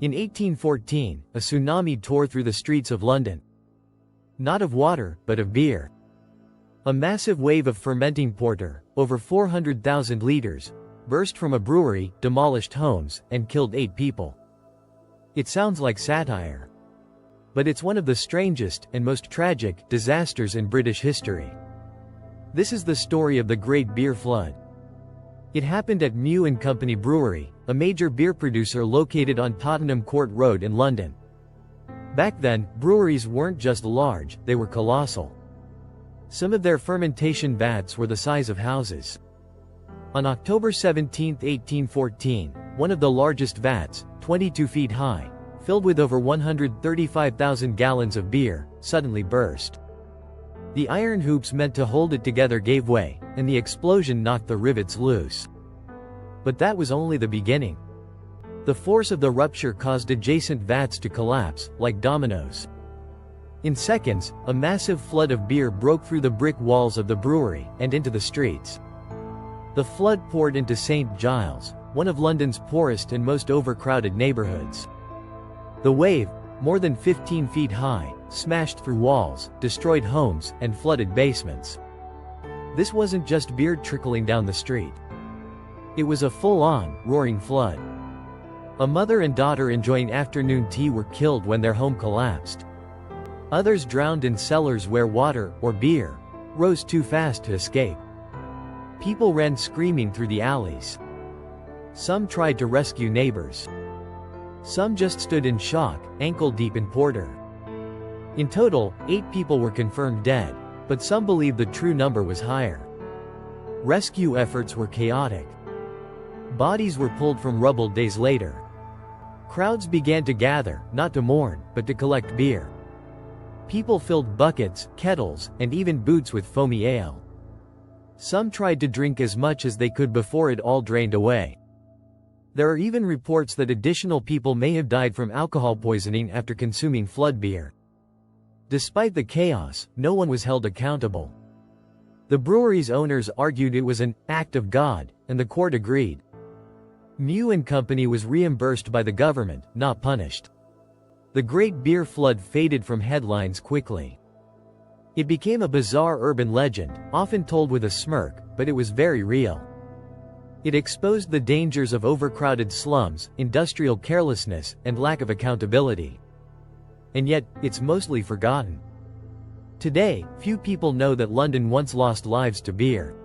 In 1814, a tsunami tore through the streets of London. Not of water, but of beer. A massive wave of fermenting porter, over 400,000 liters, burst from a brewery, demolished homes, and killed 8 people. It sounds like satire. But it's one of the strangest and most tragic disasters in British history. This is the story of the Great Beer Flood. It happened at Mew & Company Brewery, a major beer producer located on Tottenham Court Road in London. Back then, breweries weren't just large, they were colossal. Some of their fermentation vats were the size of houses. On October 17, 1814, one of the largest vats, 22 feet high, filled with over 135,000 gallons of beer, suddenly burst. The iron hoops meant to hold it together gave way, and the explosion knocked the rivets loose. But that was only the beginning. The force of the rupture caused adjacent vats to collapse, like dominoes. In seconds, a massive flood of beer broke through the brick walls of the brewery, and into the streets. The flood poured into St. Giles, one of London's poorest and most overcrowded neighborhoods. The wave, more than 15 feet high, smashed through walls, destroyed homes, and flooded basements. This wasn't just beer trickling down the street. It was a full-on, roaring flood. A mother and daughter enjoying afternoon tea were killed when their home collapsed. Others drowned in cellars where water, or beer, rose too fast to escape. People ran screaming through the alleys. Some tried to rescue neighbors. Some just stood in shock, ankle-deep in porter. In total, 8 people were confirmed dead, but some believe the true number was higher. Rescue efforts were chaotic. Bodies were pulled from rubble days later. Crowds began to gather, not to mourn, but to collect beer. People filled buckets, kettles, and even boots with foamy ale. Some tried to drink as much as they could before it all drained away. There are even reports that additional people may have died from alcohol poisoning after consuming flood beer. Despite the chaos, no one was held accountable. The brewery's owners argued it was an act of God, and the court agreed. Mew & Company was reimbursed by the government, not punished. The Great Beer Flood faded from headlines quickly. It became a bizarre urban legend, often told with a smirk, but it was very real. It exposed the dangers of overcrowded slums, industrial carelessness, and lack of accountability. And yet, it's mostly forgotten. Today, few people know that London once lost lives to beer.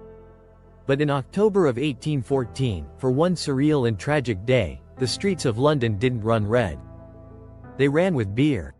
But in October of 1814, for one surreal and tragic day, the streets of London didn't run red. They ran with beer.